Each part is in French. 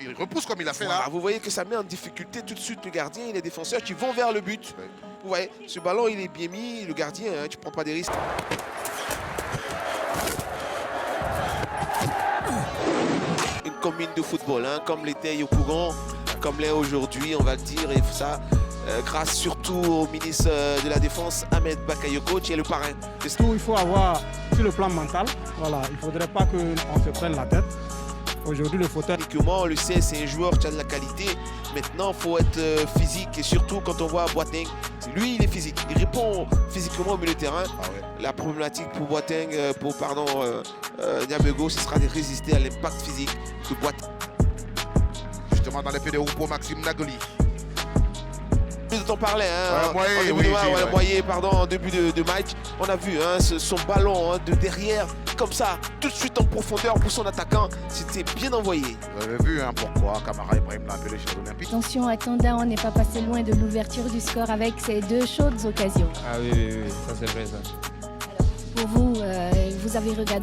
il repousse comme il a fait voilà, là. vous voyez que ça met en difficulté tout de suite le gardien et les défenseurs qui vont vers le but. Oui. Vous voyez, ce ballon, il est bien mis. Le gardien, hein, tu ne prends pas des risques. Une commune de football, hein, comme l'était Yopougon, comme l'est aujourd'hui, on va le dire. Et ça, grâce surtout au ministre de la Défense, Ahmed Bakayoko, qui est le parrain. Tout, il faut avoir sur le plan mental. Voilà, il ne faudrait pas qu'on se prenne la tête. Aujourd'hui, le fauteuil. On le sait, c'est un joueur qui a de la qualité. Maintenant, il faut être physique. Et surtout, quand on voit Boateng, lui, il est physique. Il répond physiquement au milieu de terrain. Ah ouais. La problématique pour Boateng, Niabego, ce sera de résister à l'impact physique de Boateng. Justement, dans les pieds de Oupo, Maxime Nagoli. On parlait, hein, en début de match, on a vu hein, son ballon hein, de derrière, comme ça, tout de suite en profondeur pour son attaquant, c'était bien envoyé. Vous avez vu hein, pourquoi Camara Ibrahim l'a appelé chez l'Olympique. Attention à Tanda, on n'est pas passé loin de l'ouverture du score avec ces deux chaudes occasions. Ah oui, ça c'est vrai ça. Alors, pour vous,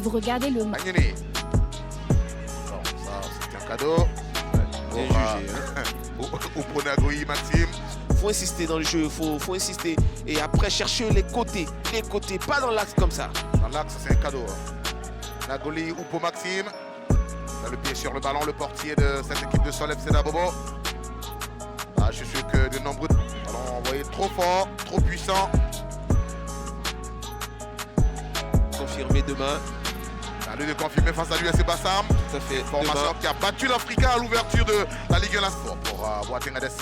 vous regardez le match. Non, ça c'est un cadeau. Bien jugé. Oupo Nagoli, Maxime. Faut insister dans le jeu, faut insister. Et après, chercher les côtés, pas dans l'axe comme ça. Dans l'axe, c'est un cadeau. Hein. Nagoli, Oupo Maxime. Il a le pied sur le ballon, le portier de cette équipe de Sol FC Dabobo. Ah, je suis sûr que de nombreux ballons envoyés trop fort, trop puissants. Confirmé demain. À lui de confirmer face à l'USC Bassam. Tout à fait. Formation qui a battu l'Africain à l'ouverture de la Ligue 1 Sport pour Boateng Adessi.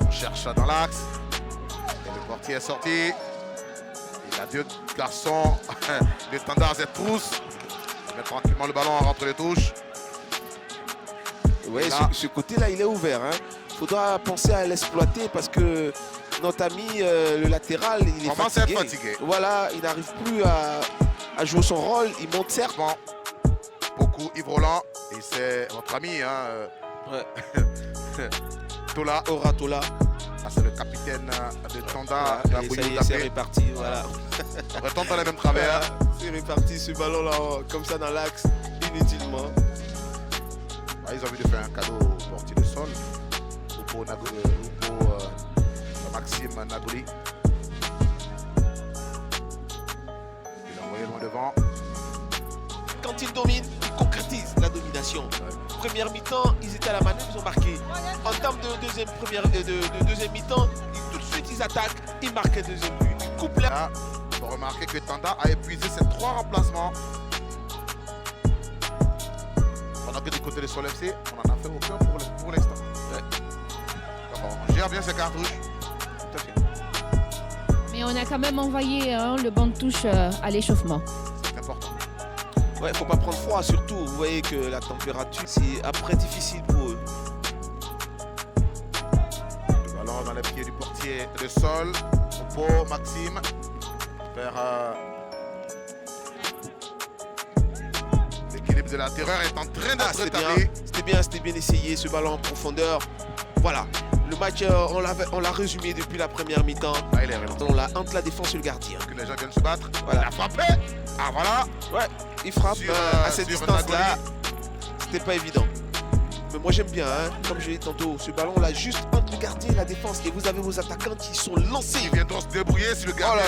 On cherche dans l'axe. Et le portier est sorti. Il a deux garçons. Les standards et trousse. Il met tranquillement le ballon entre les touches. Oui, ce côté-là, il est ouvert. Il faudra penser à l'exploiter parce que notre ami, le latéral, il est fatigué. Voilà, il n'arrive plus à jouer son rôle. Il monte certes. Bon, beaucoup Yves Roland. Et c'est votre ami. Hein, Tola. Ora Tola. Ah, c'est le capitaine de Tanda. Voilà, c'est réparti. Voilà. On retombe dans les mêmes travers. C'est réparti ce ballon-là, comme ça dans l'axe, inutilement. Ils ont envie de faire un cadeau au portier de Sol. Oupo Maxime Nagoli. Il a envoyé loin devant. Quand il domine, il concrétise la domination. Ouais. Première mi-temps, ils étaient à la manœuvre, ils ont marqué. En termes de deuxième mi-temps, tout de suite ils attaquent, ils marquent un deuxième but. Ils coupent là. Il faut remarquer que Tanda a épuisé ses 3 remplacements. Pendant que du côté de Sol FC, on n'en a fait aucun pour l'instant. Ouais. On gère bien ses cartouches. Tout à fait. Mais on a quand même envoyé le banc de touche à l'échauffement. C'est important. Ouais, il ne faut pas prendre froid, surtout. Vous voyez que la température, c'est après difficile pour eux. Le ballon dans les pieds du portier de Sol. Oupo Maxime. Vers l'équilibre de la terreur est en train d'être rétabli. C'était bien essayé, ce ballon en profondeur. Voilà, le match, on l'a résumé depuis la première mi-temps. Ah, il est vraiment. On l'a entre la défense et le gardien. Que les gens viennent se battre. Voilà. Il a frappé. Ah voilà. Ouais, il frappe à cette distance-là. C'était pas évident. Mais moi j'aime bien, hein, comme je l'ai dit tantôt, ce ballon-là juste entre le gardien et la défense. Et vous avez vos attaquants qui sont lancés. Ils viendront se débrouiller si le gardien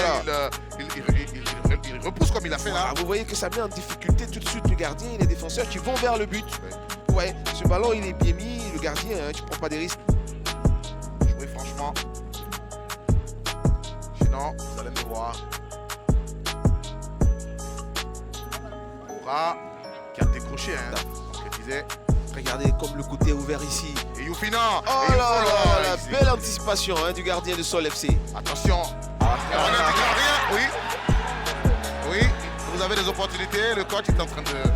il repousse comme il a fait là. Vous voyez que ça met en difficulté tout de suite le gardien et les défenseurs qui vont vers le but. Oui. Ouais, ce ballon il est bien mis, le gardien, hein, tu prends pas des risques. Jouez franchement. Sinon, vous allez me voir. Aura qui a décroché, hein, concrétisé. Regardez comme le côté est ouvert ici. Et Youfina. Oh là là, la belle anticipation hein, du gardien de Sol FC. Attention. On a du gardien. Oui. Oui. Vous avez des opportunités. Le coach est en train de...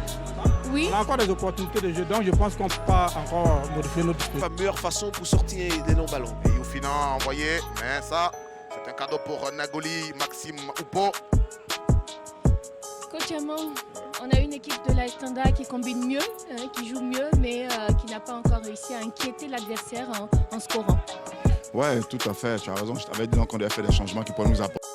Oui. On a encore des opportunités de jeu, donc je pense qu'on ne peut pas encore modifier notre dispositif. La meilleure façon pour sortir des longs ballons. Et Youfina a envoyé, mais ça, c'est un cadeau pour Nagoli, Maxime Oupo. Coach Amand, on a une équipe de la Standa qui combine mieux, qui joue mieux, mais qui n'a pas encore réussi à inquiéter l'adversaire en scorant. Ouais, tout à fait, tu as raison. Je t'avais dit qu'on devait faire des changements qui pourraient nous apporter.